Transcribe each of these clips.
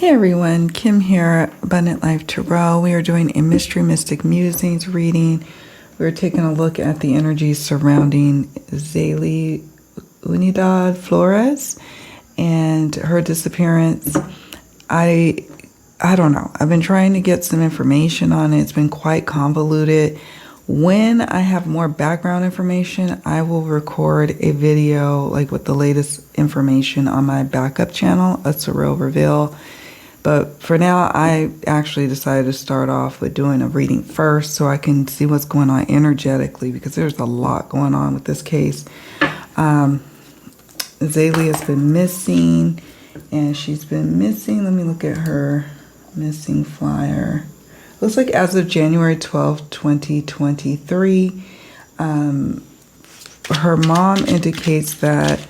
Hey everyone, Kim here, Abundant Life Tarot. We are doing a Mystery Mystic Musings reading. We're taking a look at the energies surrounding Zailey Unidad Flores and her disappearance. I don't know. I've been trying to get some information on it. It's been quite convoluted. When I have more background information, I will record a video like with the latest information on my backup channel, A Surreal Reveal. But for now, I actually decided to start off with doing a reading first so I can see what's going on energetically, because there's a lot going on with this case. Zailey has been missing, and she's been missing. Let me look at her missing flyer. Looks like as of January 12th, 2023, her mom indicates that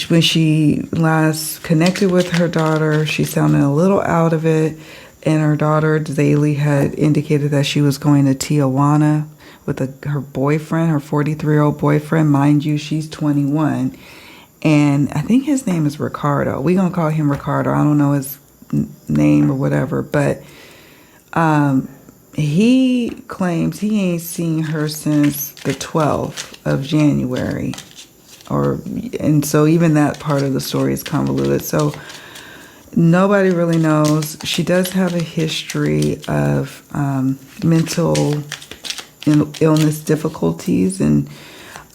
when she last connected with her daughter, she sounded a little out of it, and her daughter Zailey had indicated that she was going to Tijuana with her boyfriend, her 43-year-old boyfriend. Mind you, she's 21, and I think his name is Ricardo. We're gonna call him Ricardo. I don't know his name or whatever, but he claims he ain't seen her since the 12th of January. And so even that part of the story is convoluted. So nobody really knows. She does have a history of mental illness difficulties and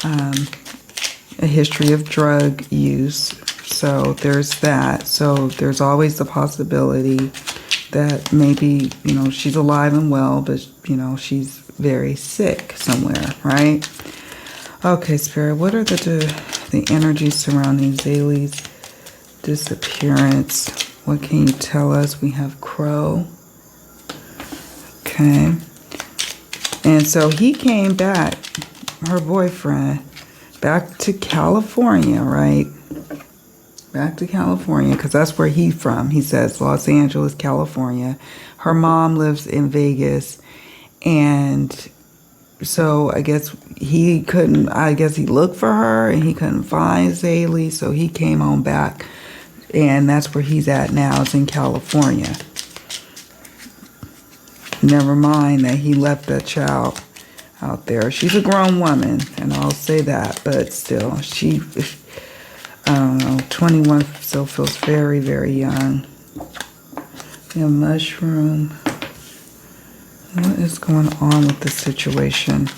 a history of drug use. So there's that. So there's always the possibility that maybe, she's alive and well, but, she's very sick somewhere, right? Okay, Spirit, what are the energies surrounding Zailey's disappearance? What can you tell us? We have Crow. Okay. And so he came back, her boyfriend, back to California, right? Back to California, because that's where he's from. He says Los Angeles, California. Her mom lives in Vegas, and so I guess he looked for her and he couldn't find Zailey, so he came on back, and that's where he's at now, is in California. Never mind that he left that child out there. She's a grown woman, and I'll say that, but still, I don't know, 21 still feels very, very young. We have Mushroom. What is going on with this situation?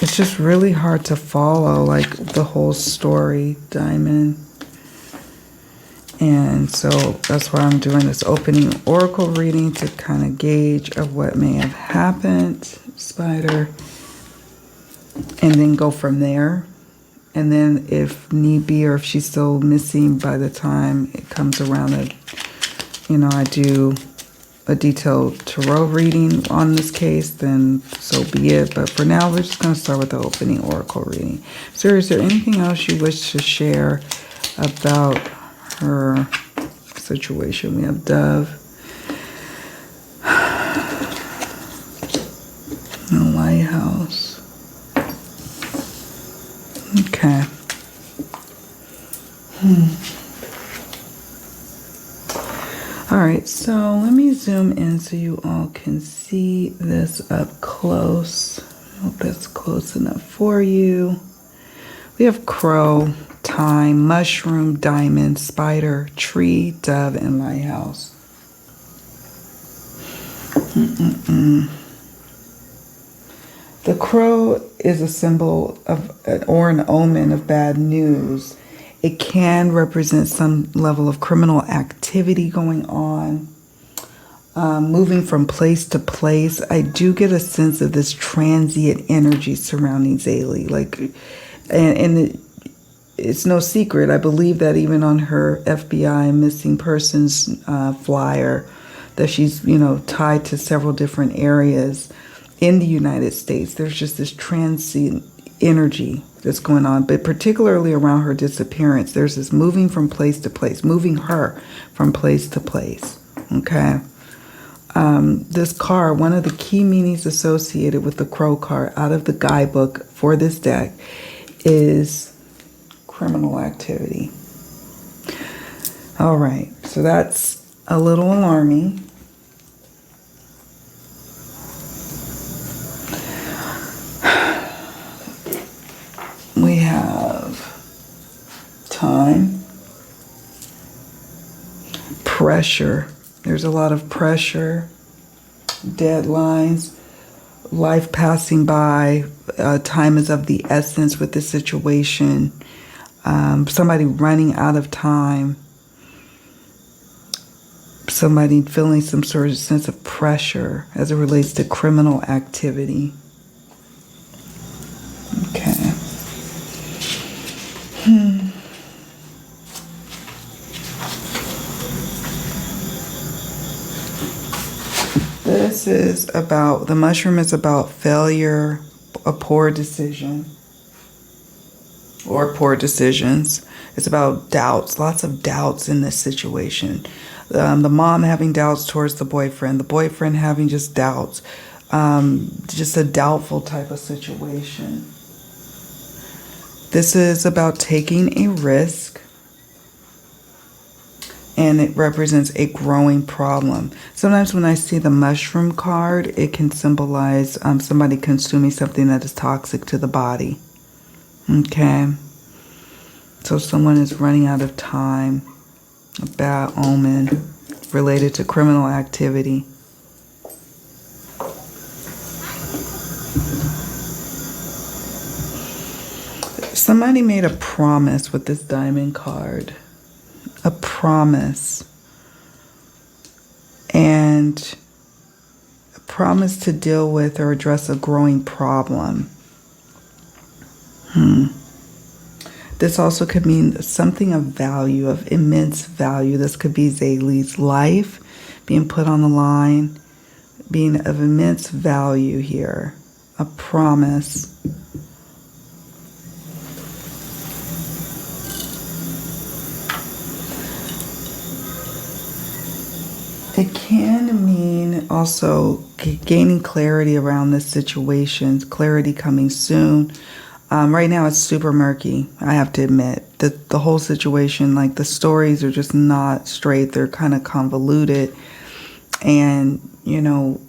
It's just really hard to follow, like, the whole story, Diamond. And so that's why I'm doing this opening oracle reading, to kind of gauge of what may have happened, Spider. And then go from there. And then if need be, or if she's still missing by the time it comes around that, I do a detailed tarot reading on this case, then so be it. But for now, we're just going to start with the opening oracle reading. So is there anything else you wish to share about her situation? We have Dove. The Lighthouse. Okay. All right, so let me zoom in so you all can see this up close. I hope that's close enough for you. We have Crow, Time, Mushroom, Diamond, Spider, Tree, Dove, and Lighthouse. The crow is a symbol of, or an omen of bad news. It can represent some level of criminal activity going on, moving from place to place. I do get a sense of this transient energy surrounding Zailey. And it's no secret. I believe that even on her FBI missing persons flyer, that she's, tied to several different areas in the United States. There's just this transient energy that's going on, but particularly around her disappearance, there's this moving from place to place, moving her from place to place. Okay. This card, one of the key meanings associated with the Crow card out of the guidebook for this deck is criminal activity. All right, so that's a little alarming. We have time, pressure. There's a lot of pressure, deadlines, life passing by. Time is of the essence with this situation. Somebody running out of time. Somebody feeling some sort of sense of pressure as it relates to criminal activity. Okay. This is about, the mushroom is about failure, a poor decision, or poor decisions. It's about doubts, lots of doubts in this situation. The mom having doubts towards the boyfriend having just doubts, just a doubtful type of situation. This is about taking a risk, and it represents a growing problem. Sometimes when I see the mushroom card, it can symbolize somebody consuming something that is toxic to the body. Okay. So someone is running out of time. A bad omen related to criminal activity. Somebody made a promise with this diamond card. A promise. And a promise to deal with or address a growing problem. This also could mean something of value, of immense value. This could be Zailey's life being put on the line, being of immense value here. A promise. It can mean also gaining clarity around this situation, clarity coming soon. Right now it's super murky, I have to admit. The whole situation, like the stories are just not straight. They're kind of convoluted. And, you know,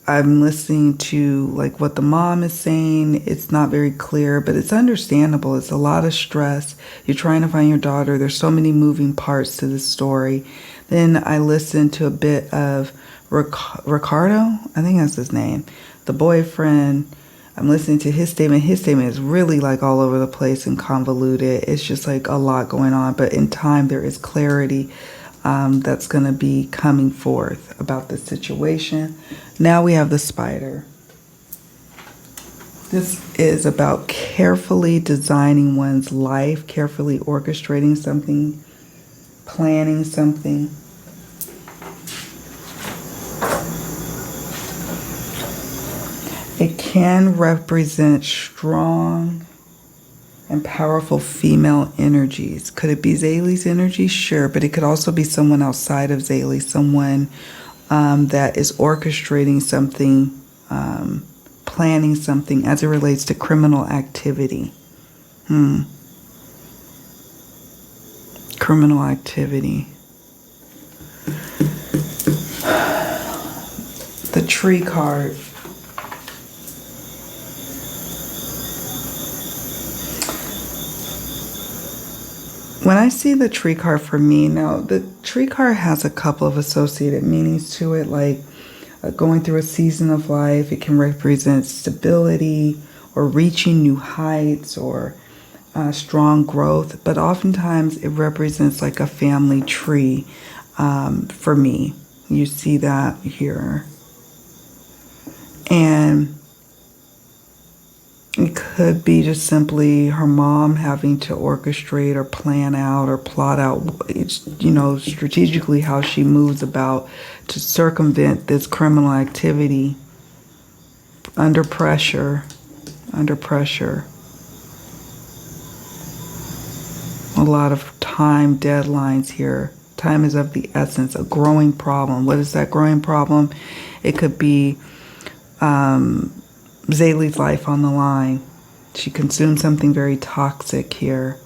I'm listening to like what the mom is saying. It's not very clear, but it's understandable. It's a lot of stress. You're trying to find your daughter. There's so many moving parts to this story. Then I listened to a bit of Ricardo, I think that's his name, the boyfriend. I'm listening to his statement. His statement is really like all over the place and convoluted. It's just like a lot going on. But in time, there is clarity that's going to be coming forth about the situation. Now we have the spider. This is about carefully designing one's life, carefully orchestrating something, planning something. It can represent strong and powerful female energies. Could it be Zailey's energy? Sure, but it could also be someone outside of Zailey, someone that is orchestrating something, planning something as it relates to criminal activity. Criminal activity. The tree card. When I see the tree card for me, now the tree card has a couple of associated meanings to it, like going through a season of life. It can represent stability or reaching new heights or strong growth, but oftentimes it represents like a family tree for me. You see that here. And it could be just simply her mom having to orchestrate or plan out or plot out, strategically how she moves about to circumvent this criminal activity under pressure. A lot of time deadlines here. Time is of the essence, a growing problem. What is that growing problem? It could be Zailey's life on the line. She consumed something very toxic here.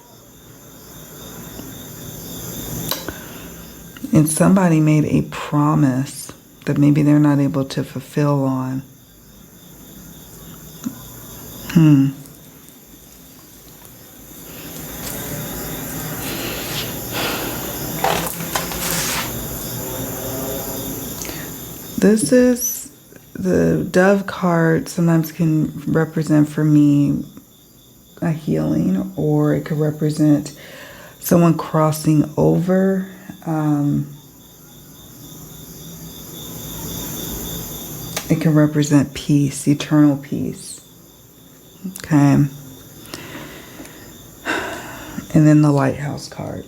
And somebody made a promise that maybe they're not able to fulfill on. This is the Dove card. Sometimes can represent for me a healing, or it could represent someone crossing over. It can represent peace, eternal peace. Okay. And then the Lighthouse card.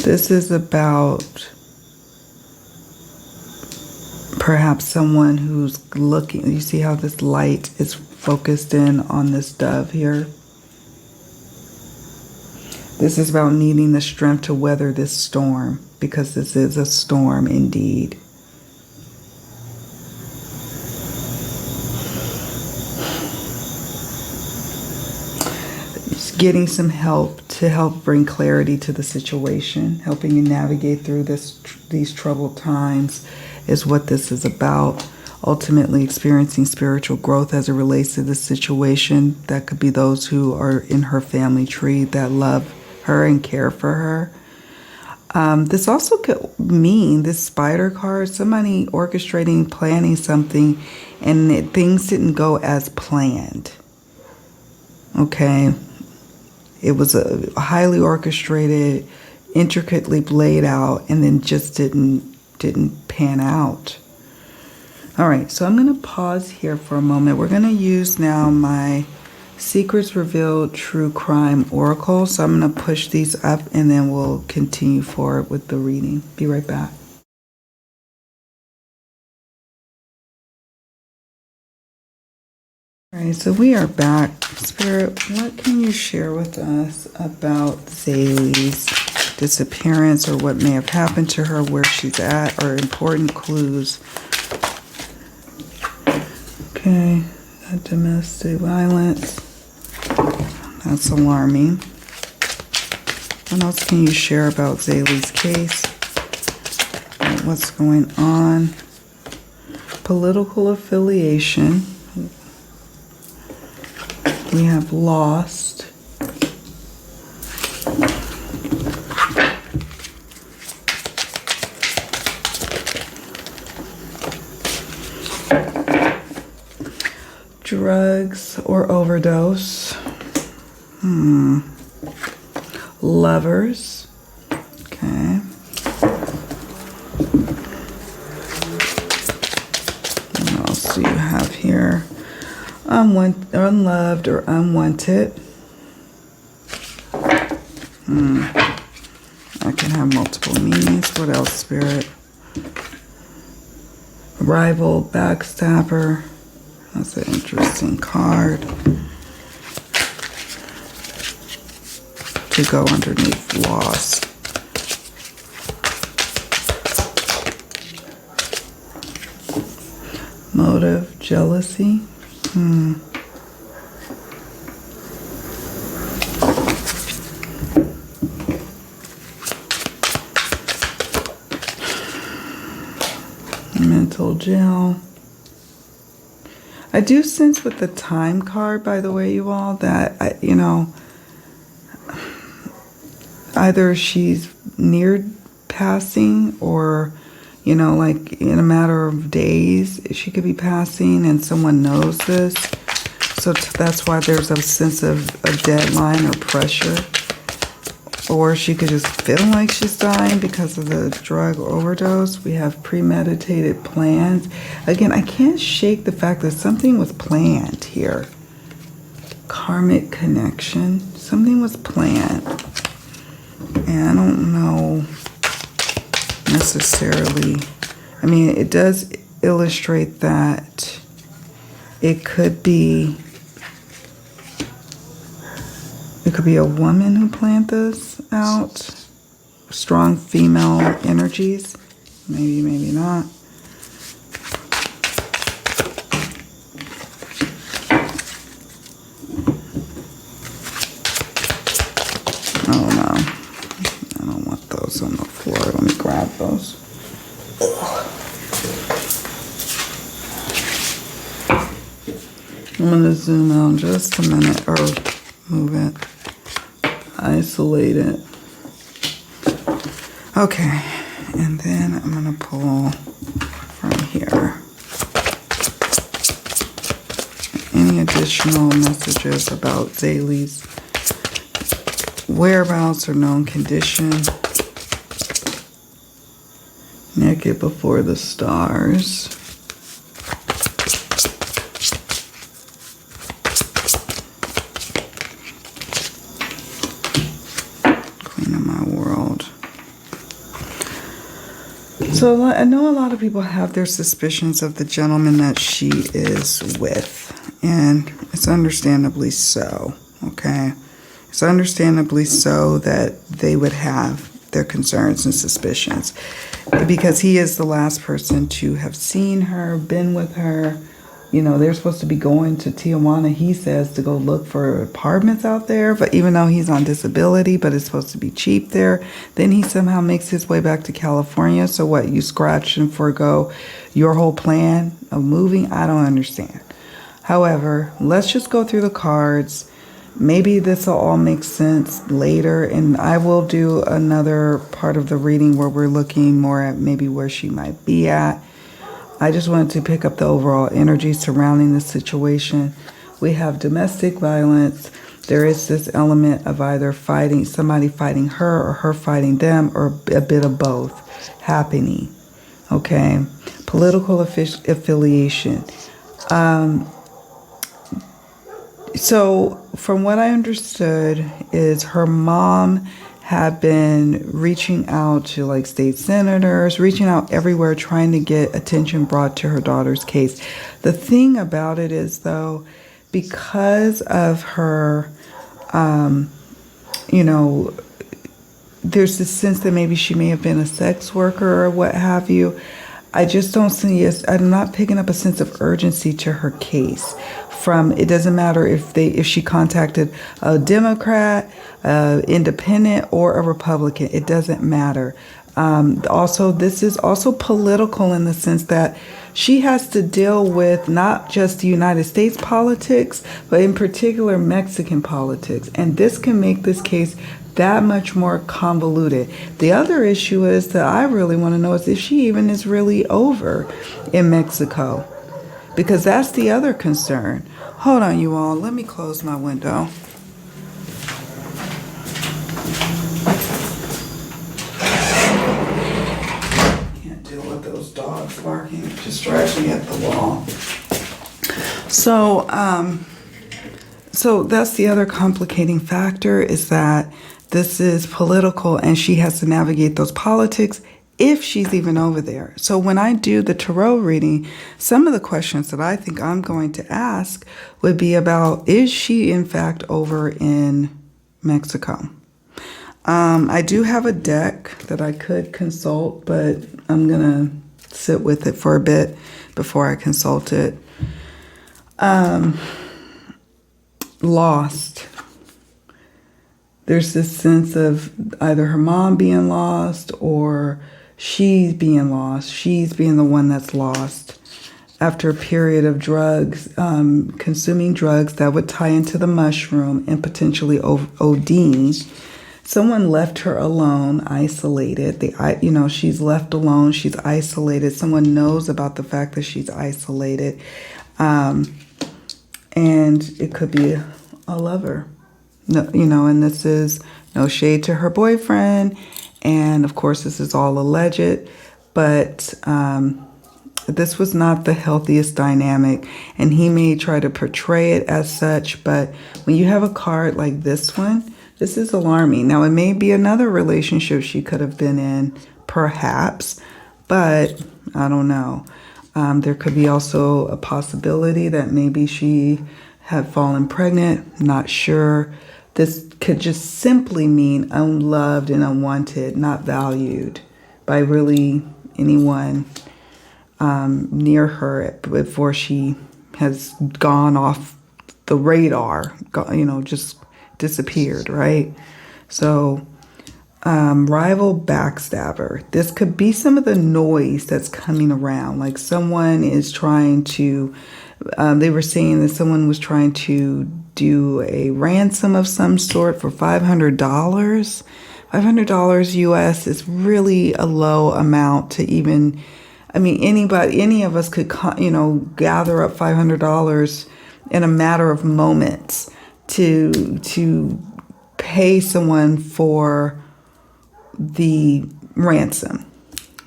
This is about perhaps someone who's looking. You see how this light is focused in on this dove here? This is about needing the strength to weather this storm, because this is a storm indeed. Just getting some help to help bring clarity to the situation, helping you navigate through these troubled times is what this is about. Ultimately experiencing spiritual growth as it relates to this situation. That could be those who are in her family tree that love her and care for her. This also could mean, this spider card, somebody orchestrating, planning something, and things didn't go as planned. Okay. It was a highly orchestrated, intricately laid out, and then just didn't pan out. All right, so I'm going to pause here for a moment. We're going to use now my Secrets Revealed True Crime Oracle. So I'm going to push these up, and then we'll continue forward with the reading. Be right back. All right, so we are back. Spirit, what can you share with us about Zailey's disappearance, or what may have happened to her, where she's at, or important clues? Okay, domestic violence. That's alarming. What else can you share about Zailey's case? What's going on? Political affiliation. We have lost. Drugs or overdose. Lovers. Okay. What else do you have here? Unloved or unwanted. I can have multiple meanings. What else, Spirit? Rival, backstabber. That's an interesting card to go underneath lost. Motive, jealousy. Mental jail. I do sense with the time card, by the way, you all, that, either she's near passing, or, like in a matter of days, she could be passing and someone knows this. So that's why there's a sense of a deadline or pressure. Or she could just feel like she's dying because of the drug overdose. We have premeditated plans. Again, I can't shake the fact that something was planned here. Karmic connection. Something was planned. And I don't know necessarily. I mean, it does illustrate that it could be a woman who planned this out. Strong female energies. Maybe, maybe not. I'm going to zoom out just a minute, or move it, isolate it. Okay, and then I'm going to pull from here any additional messages about Zailey's whereabouts or known condition. Naked before the stars. Queen of my world. So I know a lot of people have their suspicions of the gentleman that she is with. And it's understandably so, okay? It's understandably so that they would have their concerns and suspicions, because he is the last person to have seen her, been with her. You know, they're supposed to be going to Tijuana, he says, to go look for apartments out there. But even though he's on disability, but it's supposed to be cheap there, then he somehow makes his way back to California. So what, you scratch and forego your whole plan of moving? I don't understand. However, let's just go through the cards. Maybe this will all make sense later, and I will do another part of the reading where we're looking more at maybe where she might be at. I just wanted to pick up the overall energy surrounding the situation. We have domestic violence. There is this element of either fighting, somebody fighting her or her fighting them, or a bit of both happening. Okay. Political affiliation. So from what I understood is her mom had been reaching out to like state senators, reaching out everywhere, trying to get attention brought to her daughter's case. The thing about it is, though, because of her, you know, there's this sense that maybe she may have been a sex worker or what have you. I just don't see, I'm not picking up a sense of urgency to her case. It doesn't matter if she contacted a Democrat, independent, or a Republican. It doesn't matter. Also, this is also political in the sense that she has to deal with not just the United States politics, but in particular Mexican politics. And this can make this case that much more convoluted. The other issue is that I really want to know is if she even is really over in Mexico, because that's the other concern. Hold on, you all. Let me close my window. Can't deal with those dogs barking. It just drives me at the wall. So that's the other complicating factor, is that this is political and she has to navigate those politics if she's even over there. So when I do the tarot reading, some of the questions that I think I'm going to ask would be about, is she in fact over in Mexico? I do have a deck that I could consult, but I'm going to sit with it for a bit before I consult it. Lost. There's this sense of either her mom being lost or she's being lost. She's being the one that's lost after a period of drugs, consuming drugs that would tie into the mushroom and potentially ODing. Someone left her alone, isolated. She's left alone. She's isolated. Someone knows about the fact that she's isolated. And it could be a lover. No, and this is no shade to her boyfriend. And of course, this is all alleged, but this was not the healthiest dynamic. And he may try to portray it as such, but when you have a card like this one, this is alarming. Now, it may be another relationship she could have been in, perhaps, but I don't know. There could be also a possibility that maybe she had fallen pregnant, not sure. This could just simply mean unloved and unwanted, not valued by really anyone near her before she has gone off the radar, just disappeared, right? So rival backstabber. This could be some of the noise that's coming around. Like someone is trying to, they were saying that someone was trying to do a ransom of some sort for $500. $500 US is really a low amount to even, I mean, any of us could, gather up $500 in a matter of moments to pay someone for the ransom.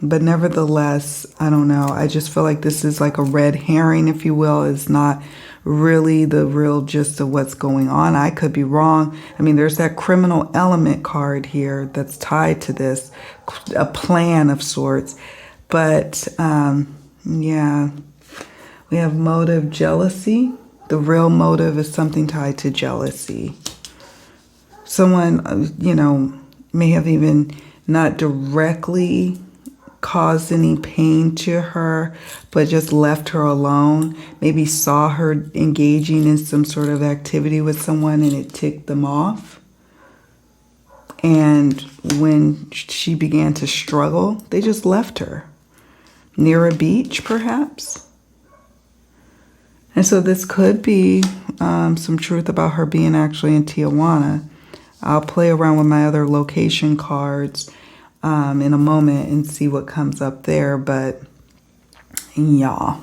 But nevertheless, I don't know. I just feel like this is like a red herring, if you will. It's not really the real gist of what's going on. I could be wrong. I mean, there's that criminal element card here that's tied to this, a plan of sorts. But yeah, we have motive, jealousy. The real motive is something tied to jealousy. Someone, may have even not directly caused any pain to her, but just left her alone. Maybe saw her engaging in some sort of activity with someone and it ticked them off. And when she began to struggle, they just left her. Near a beach, perhaps. And so this could be some truth about her being actually in Tijuana. I'll play around with my other location cards in a moment and see what comes up there. But yeah,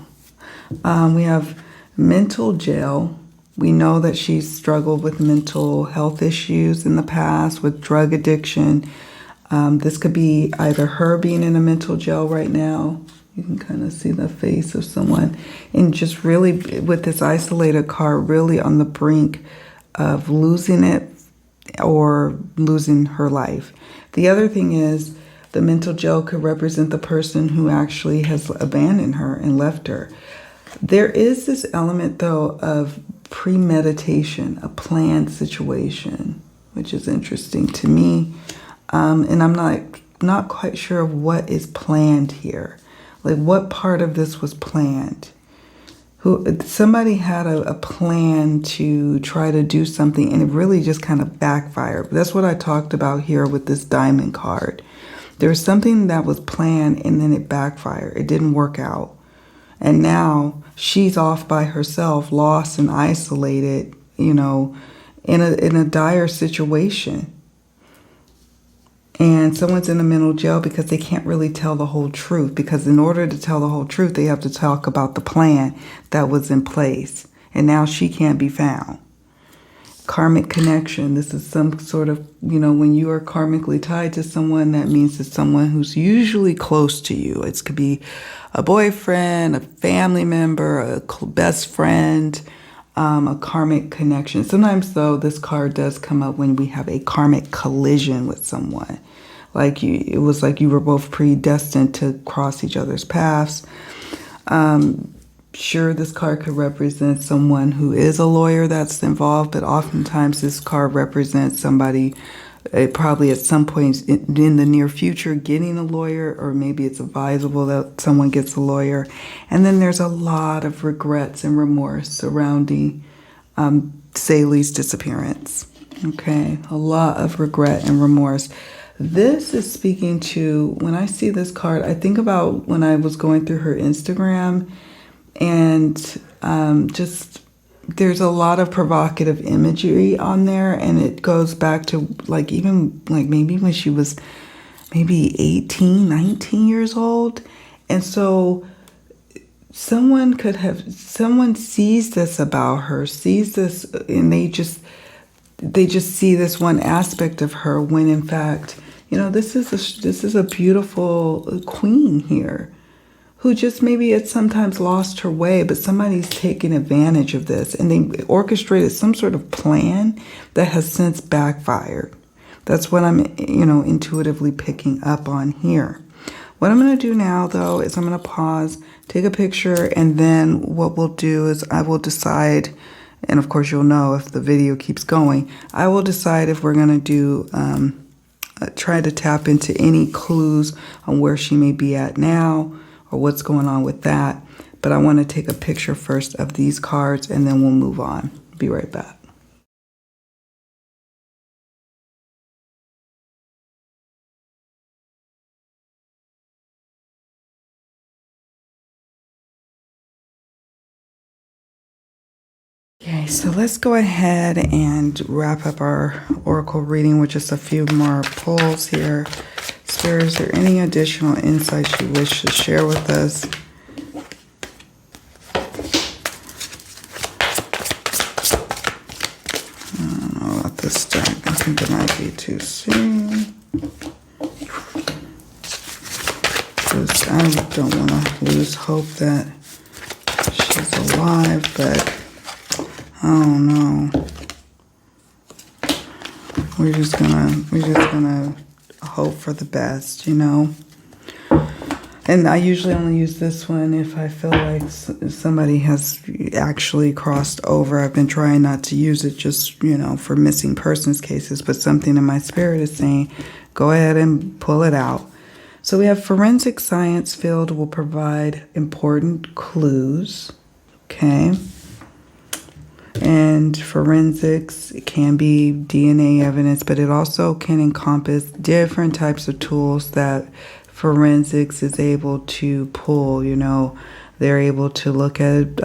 we have mental jail. We know that she's struggled with mental health issues in the past, with drug addiction. This could be either her being in a mental jail right now. You can kind of see the face of someone. And just really, with this isolated card, really on the brink of losing it or losing her life. The other thing is the mental jail could represent the person who actually has abandoned her and left her. There is this element, though, of premeditation, a planned situation, which is interesting to me. And I'm not quite sure of what is planned here. Like, what part of this was planned? Somebody had a plan to try to do something, and it really just kind of backfired. That's what I talked about here with this diamond card. There was something that was planned, and then it backfired. It didn't work out. And now she's off by herself, lost and isolated, in a dire situation. And someone's in a mental jail because they can't really tell the whole truth. Because in order to tell the whole truth, they have to talk about the plan that was in place. And now she can't be found. Karmic connection. This is some sort of, when you are karmically tied to someone, that means it's someone who's usually close to you. It could be a boyfriend, a family member, a best friend, a karmic connection. Sometimes, though, this card does come up when we have a karmic collision with someone. It was like you were both predestined to cross each other's paths. Sure, this card could represent someone who is a lawyer that's involved, but oftentimes this card represents somebody probably at some point in the near future getting a lawyer, or maybe it's advisable that someone gets a lawyer. And then there's a lot of regrets and remorse surrounding Zailey's disappearance. Okay, a lot of regret and remorse. This is speaking to, when I see this card, I think about when I was going through her Instagram, and there's a lot of provocative imagery on there, and it goes back to maybe when she was maybe 18, 19 years old. And so someone sees this about her, sees this, and they just see this one aspect of her, when in fact, this is a beautiful queen here, who just maybe had sometimes lost her way, but somebody's taken advantage of this, and they orchestrated some sort of plan that has since backfired. That's what I'm, intuitively picking up on here. What I'm going to do now, though, is I'm going to pause, take a picture, and then what we'll do is I will decide, and of course you'll know if the video keeps going, I will decide if we're going to do, try to tap into any clues on where she may be at now, or what's going on with that. But I want to take a picture first of these cards, and then we'll move on. Be right back. Okay, so let's go ahead and wrap up our oracle reading with just a few more pulls here. Spirit, is there any additional insights you wish to share with us? I don't know about this deck. I think it might be too soon. Because I don't want to lose hope that she's alive, but I don't know. We're just gonna hope for the best, you know. And I usually only use this one if I feel like somebody has actually crossed over. I've been trying not to use it just, you know, for missing persons cases, but something in my spirit is saying, go ahead and pull it out. So we have forensic science field will provide important clues. Okay. And forensics can be DNA evidence, but it also can encompass different types of tools that forensics is able to pull. You know, they're able to look at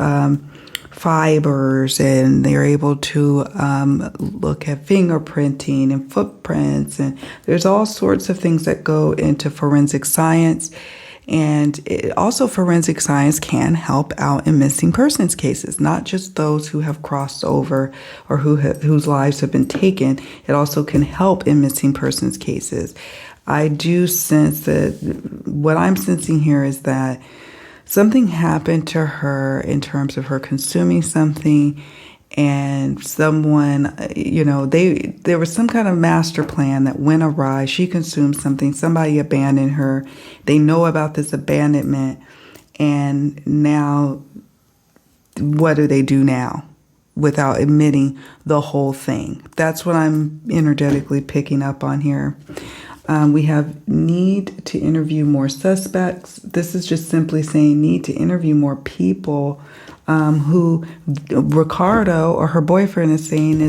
fibers, and they're able to look at fingerprinting and footprints, and there's all sorts of things that go into forensic science. And also forensic science can help out in missing persons cases, not just those who have crossed over or whose lives have been taken. It also can help in missing persons cases. I do sense that what I'm sensing here is that something happened to her in terms of her consuming something, and someone, you know, there was some kind of master plan that went awry. She consumed something, somebody abandoned her. They know about this abandonment, and now what do they do now without admitting the whole thing? That's what I'm energetically picking up on here. We have need to interview more suspects. This is just simply saying need to interview more people who Ricardo or her boyfriend is saying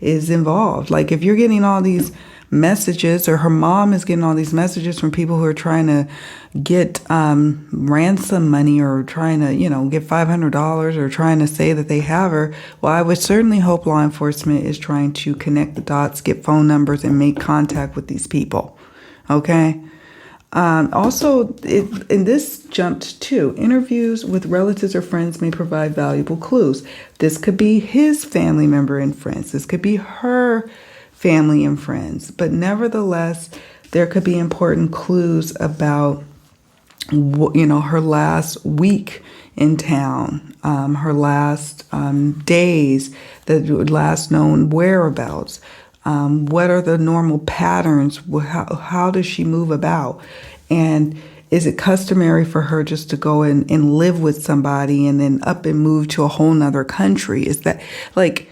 is involved. Like if you're getting all these messages, or her mom is getting all these messages from people who are trying to get ransom money, or trying to, you know, get $500, or trying to say that they have her. Well, I would certainly hope law enforcement is trying to connect the dots, get phone numbers, and make contact with these people. Okay. Also, in this jumped too, interviews with relatives or friends may provide valuable clues. This could be his family member and friends. This could be her family and friends. But nevertheless, there could be important clues about, you know, her last week in town, her last days, the last known whereabouts. What are the normal patterns? How does she move about? And is it customary for her just to go and live with somebody and then up and move to a whole nother country? Is that like,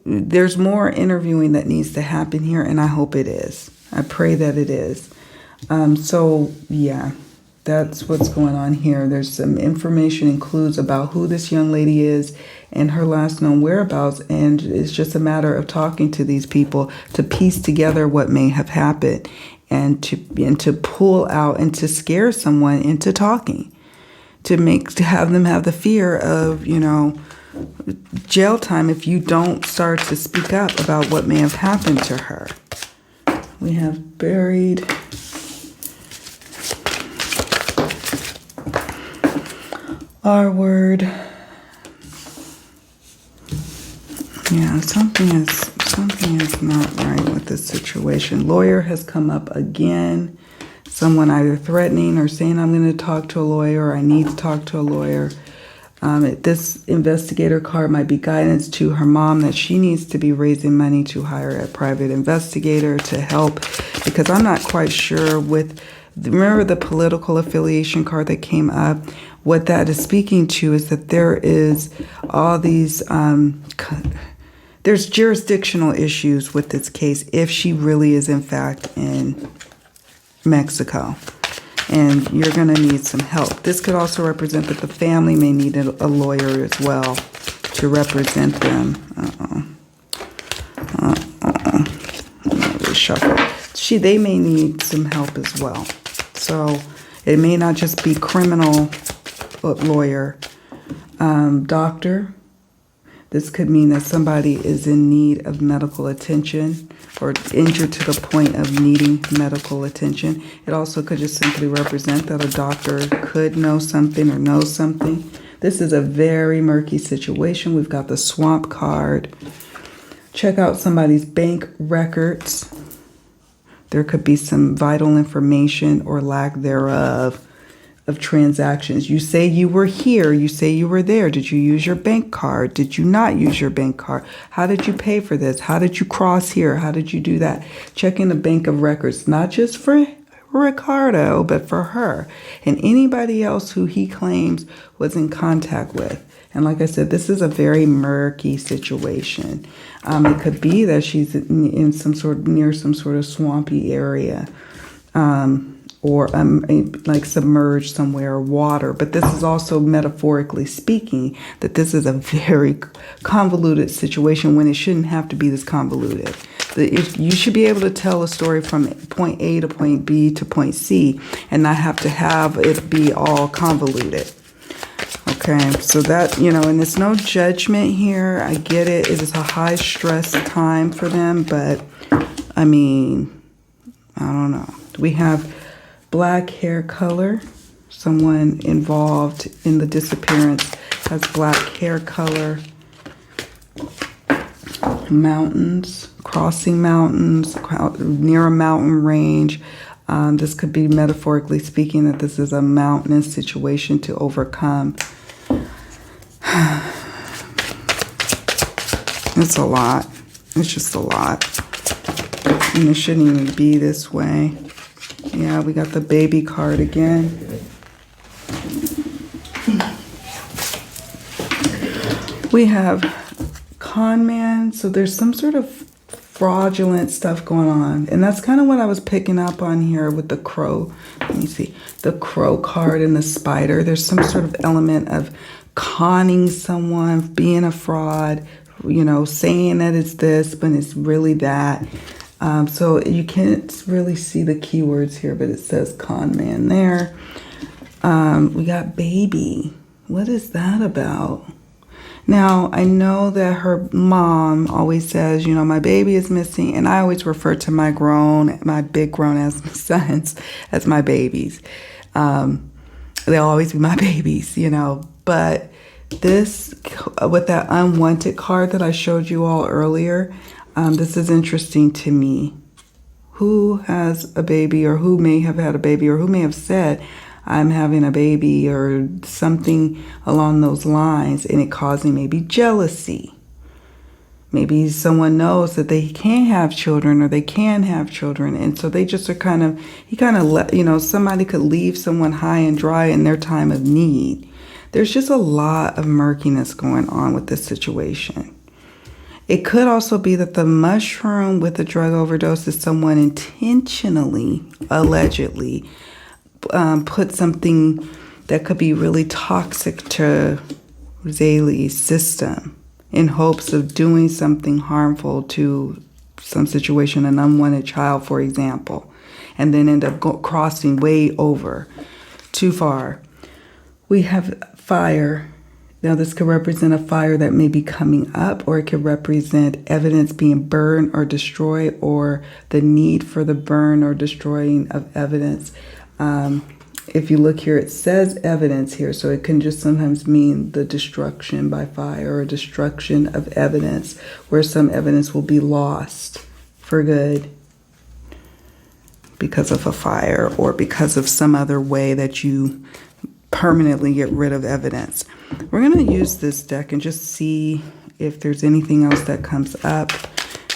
there's more interviewing that needs to happen here, and I hope it is. I pray that it is. So yeah, that's what's going on here. There's some information and clues about who this young lady is and her last known whereabouts, and it's just a matter of talking to these people to piece together what may have happened, and to pull out and to scare someone into talking, to have them have the fear of, you know, jail time if you don't start to speak up about what may have happened to her. We have buried. Our word. Yeah, something is not right with this situation. Lawyer has come up again. Someone either threatening or saying, I'm going to talk to a lawyer, or I need to talk to a lawyer. This investigator card might be guidance to her mom that she needs to be raising money to hire a private investigator to help, because I'm not quite sure remember the political affiliation card that came up? What that is speaking to is that there is all these, there's jurisdictional issues with this case if she really is in fact in Mexico. And you're going to need some help. This could also represent that the family may need a lawyer as well to represent them. Reshuffle. They may need some help as well. So it may not just be criminal lawyer, doctor. This could mean that somebody is in need of medical attention or injured to the point of needing medical attention. It also could just simply represent that a doctor could know something or knows something. This is a very murky situation. We've got the Swamp card. Check out somebody's bank records. There could be some vital information or lack thereof of transactions. You say you were here. You say you were there. Did you use your bank card? Did you not use your bank card? How did you pay for this? How did you cross here? How did you do that? Checking the bank of records, not just for Ricardo, but for her and anybody else who he claims was in contact with. And like I said, this is a very murky situation. It could be that she's in some sort near some sort of swampy area, or like submerged somewhere, or water. But this is also metaphorically speaking that this is a very convoluted situation when it shouldn't have to be this convoluted. If you should be able to tell a story from point A to point B to point C and not have to have it be all convoluted. Okay, so that, and there's no judgment here. I get it. It is a high stress time for them, but I mean, I don't know. We have black hair color. Someone involved in the disappearance has black hair color. Mountains, crossing mountains, near a mountain range. This could be metaphorically speaking that this is a mountainous situation to overcome. It's a lot. It's just a lot. And it shouldn't even be this way. Yeah, we got the baby card again. We have con man. So there's some sort of fraudulent stuff going on. And that's kind of what I was picking up on here with the crow. Let me see. The crow card and the spider. There's some sort of element of conning someone, being a fraud, saying that it's this, but it's really that. So you can't really see the keywords here, but it says con man there. We got baby. What is that about? Now, I know that her mom always says, my baby is missing. And I always refer to my big grown-ass sons as my babies. They'll always be my babies, But this, with that unwanted card that I showed you all earlier, this is interesting to me. Who has a baby, or who may have had a baby, or who may have said, I'm having a baby, or something along those lines, and it causing maybe jealousy. Maybe someone knows that they can't have children, or they can have children, and so they just are somebody could leave someone high and dry in their time of need. There's just a lot of murkiness going on with this situation. It could also be that the mushroom with the drug overdose is someone intentionally, allegedly, put something that could be really toxic to Zailey's system in hopes of doing something harmful to some situation, an unwanted child, for example, and then end up crossing way over too far. We have fire. Now, this could represent a fire that may be coming up, or it could represent evidence being burned or destroyed, or the need for the burn or destroying of evidence. If you look here, it says evidence here, so it can just sometimes mean the destruction by fire or destruction of evidence, where some evidence will be lost for good because of a fire or because of some other way that you permanently get rid of evidence. We're going to use this deck and just see if there's anything else that comes up,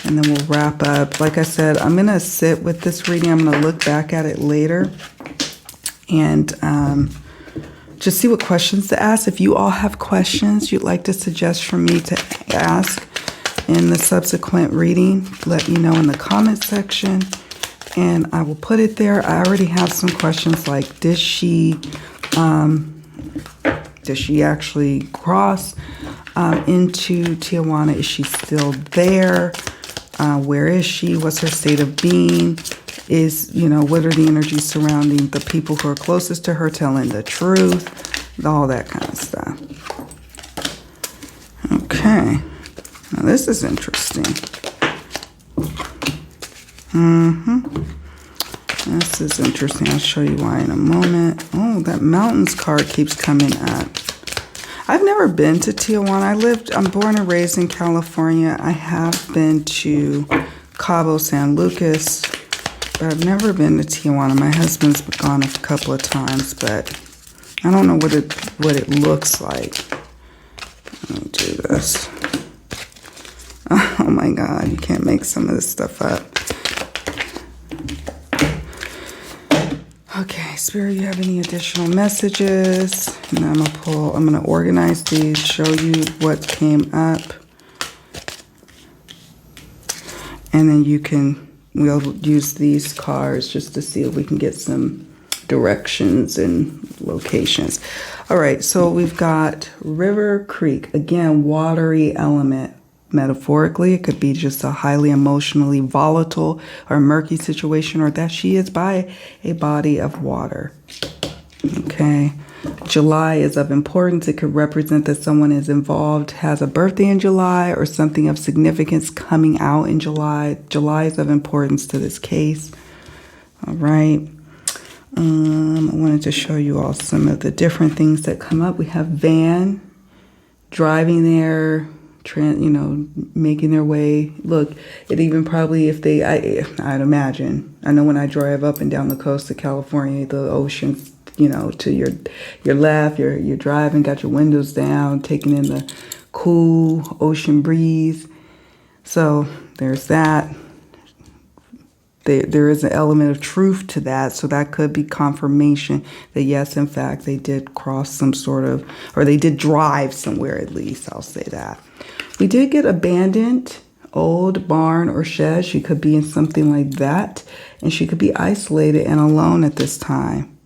and then we'll wrap up. Like I said, I'm going to sit with this reading. I'm going to look back at it later and just see what questions to ask. If you all have questions you'd like to suggest for me to ask in the subsequent reading, let me know in the comment section, and I will put it there. I already have some questions like, does she actually cross into Tijuana? Is she still there? Where is she? What's her state of being? What are the energies surrounding the people who are closest to her telling the truth? All that kind of stuff. Okay. Okay. Now this is interesting. This is interesting. I'll show you why in a moment. Oh, that mountains card keeps coming up. I've never been to Tijuana. I'm born and raised in California. I have been to Cabo San Lucas, but I've never been to Tijuana. My husband's gone a couple of times, but I don't know what it looks like. Let me do this. Oh my God, you can't make some of this stuff up. Okay, Spirit, you have any additional messages? And I'm gonna organize these, show you what came up. And then we'll use these cards just to see if we can get some directions and locations. All right, so we've got River Creek. Again, watery element. Metaphorically, it could be just a highly emotionally volatile or murky situation, or that she is by a body of water. Okay. July is of importance. It could represent that someone is involved, has a birthday in July, or something of significance coming out in July. July is of importance to this case. All right. I wanted to show you all some of the different things that come up. We have van, driving there, making their way. Look, it even probably, if I'd imagine. I know when I drive up and down the coast of California, the ocean's, to your left, you're driving, got your windows down, taking in the cool ocean breeze. So there's that. There is an element of truth to that, so that could be confirmation that yes, in fact, they did cross some sort of, or they did drive somewhere at least, I'll say that. We did get abandoned, old barn or shed. She could be in something like that, and she could be isolated and alone at this time.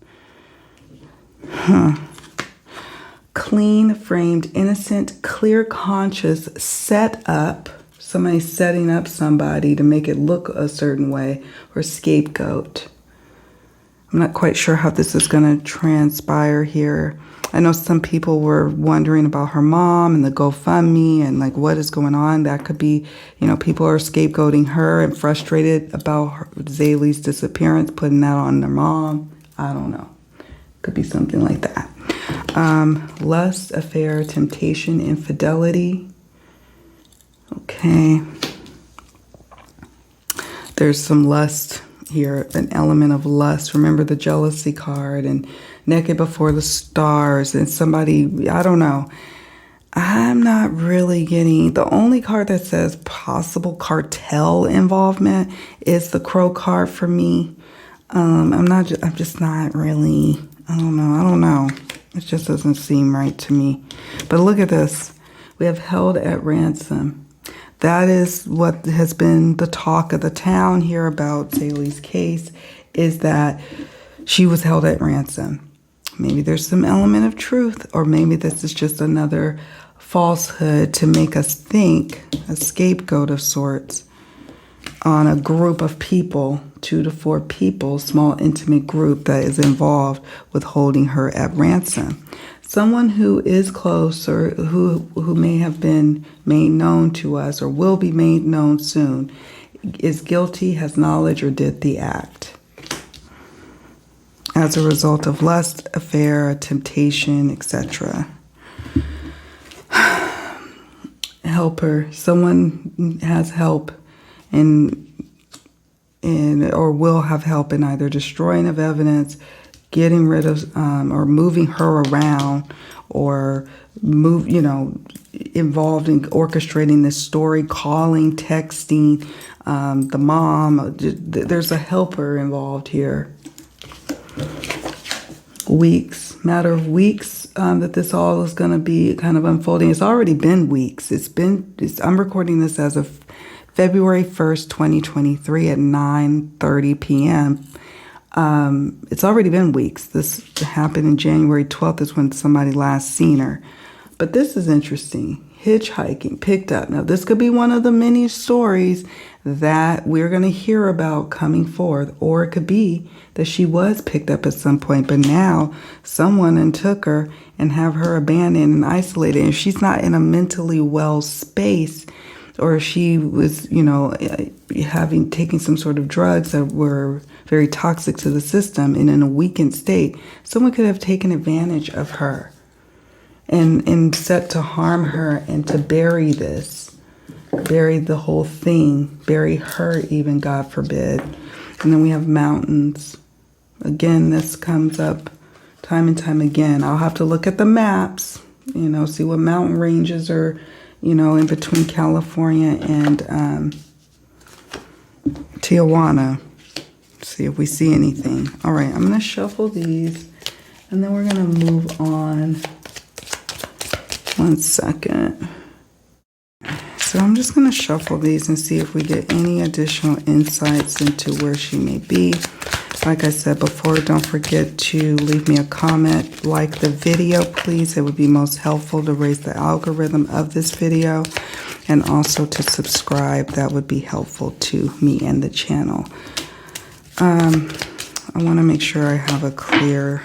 Clean, framed, innocent, clear conscious, set up. Somebody's setting up somebody to make it look a certain way, or scapegoat. I'm not quite sure how this is going to transpire here. I know some people were wondering about her mom and the GoFundMe and like what is going on. That could be, people are scapegoating her and frustrated about Zailey's disappearance, putting that on their mom. I don't know. Could be something like that. Lust, affair, temptation, infidelity. Okay. There's some lust here, an element of lust. Remember the jealousy card and naked before the stars and somebody, I don't know. I'm not really getting, the only card that says possible cartel involvement is the Crow card for me. I'm just not really, I don't know. It just doesn't seem right to me. But look at this. We have held at ransom. That is what has been the talk of the town here about Zailey's case, is that she was held at ransom. Maybe there's some element of truth, or maybe this is just another falsehood to make us think, a scapegoat of sorts, on a group of people, 2 to 4 people, small intimate group that is involved with holding her at ransom. Someone who is close or who may have been made known to us or will be made known soon is guilty, has knowledge, or did the act as a result of lust, affair, temptation, etc. Helper. Someone has help or will have help in either destroying of evidence, getting rid of or moving her around, or involved in orchestrating this story, calling, texting the mom. There's a helper involved here. Matter of weeks that this all is going to be kind of unfolding. It's already been weeks. I'm recording this as of February 1st, 2023 at 9:30 p.m. It's already been weeks. This happened in January 12th is when somebody last seen her. But this is interesting. Hitchhiking, picked up. Now, this could be one of the many stories that we're going to hear about coming forth. Or it could be that she was picked up at some point, but now someone then took her and have her abandoned and isolated. And she's not in a mentally well space, or she was, you know, taking some sort of drugs that were very toxic to the system, and in a weakened state, someone could have taken advantage of her and set to harm her and to bury the whole thing, bury her even, God forbid. And then we have mountains. Again, this comes up time and time again. I'll have to look at the maps, you know, see what mountain ranges are, you know, in between California and Tijuana. See if we see anything. All right, I'm going to shuffle these, and then we're going to move on. 1 second. So I'm just going to shuffle these and see if we get any additional insights into where she may be. Like I said before, don't forget to leave me a comment, like the video, please. It would be most helpful to raise the algorithm of this video, and also to subscribe. That would be helpful to me and the channel. I want to make sure I have a clear...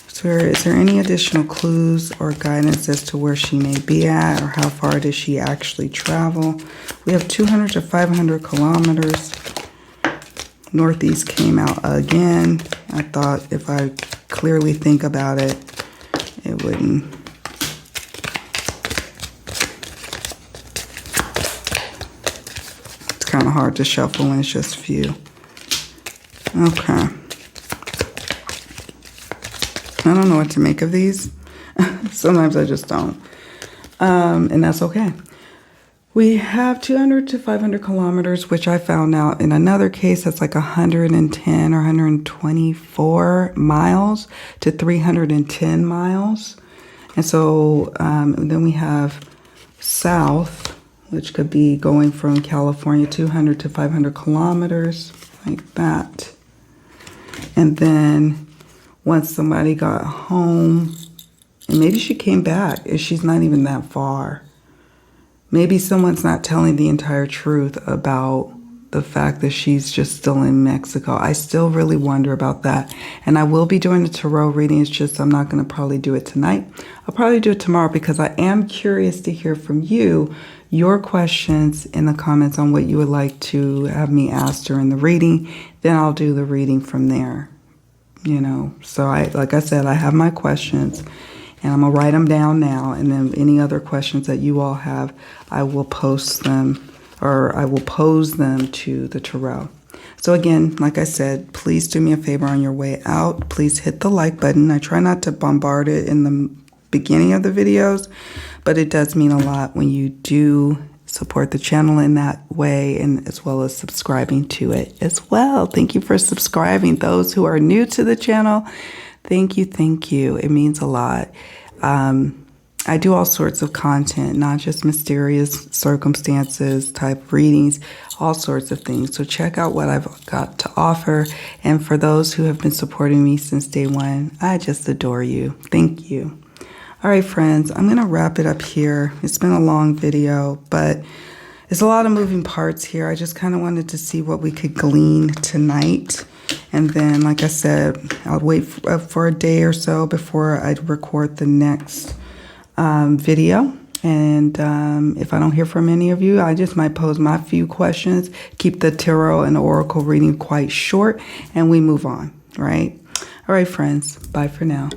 So is there any additional clues or guidance as to where she may be at, or how far does she actually travel? We have 200 to 500 kilometers. Northeast came out again. I thought if I clearly think about it, it wouldn't. It's kind of hard to shuffle when it's just few. Okay. I don't know what to make of these. Sometimes I just don't. And that's okay. We have 200 to 500 kilometers, which I found out in another case that's like 110 or 124 miles to 310 miles. And so then we have south, which could be going from California 200 to 500 kilometers, like that. And then once somebody got home, and maybe she came back, and she's not even that far. Maybe someone's not telling the entire truth about the fact that she's just still in Mexico. I still really wonder about that. And I will be doing a tarot reading. It's just I'm not going to probably do it tonight. I'll probably do it tomorrow, because I am curious to hear from you, your questions in the comments on what you would like to have me ask during the reading. Then I'll do the reading from there. You know, so like I said, I have my questions, and I'm going to write them down now. And then any other questions that you all have, I will post them, or I will pose them to the tarot. So again, like I said, please do me a favor on your way out. Please hit the like button. I try not to bombard it in the beginning of the videos, but it does mean a lot when you do support the channel in that way, and as well as subscribing to it as well. Thank you for subscribing. Those who are new to the channel, thank you. It means a lot. I do all sorts of content, not just mysterious circumstances type readings, all sorts of things. So check out what I've got to offer. And for those who have been supporting me since day one, I just adore you. Thank you. All right, friends, I'm going to wrap it up here. It's been a long video, but there's a lot of moving parts here. I just kind of wanted to see what we could glean tonight. And then, like I said, I'll wait for a day or so before I record the next video. And if I don't hear from any of you, I just might pose my few questions, keep the tarot and the oracle reading quite short, and we move on, right? All right, friends, bye for now.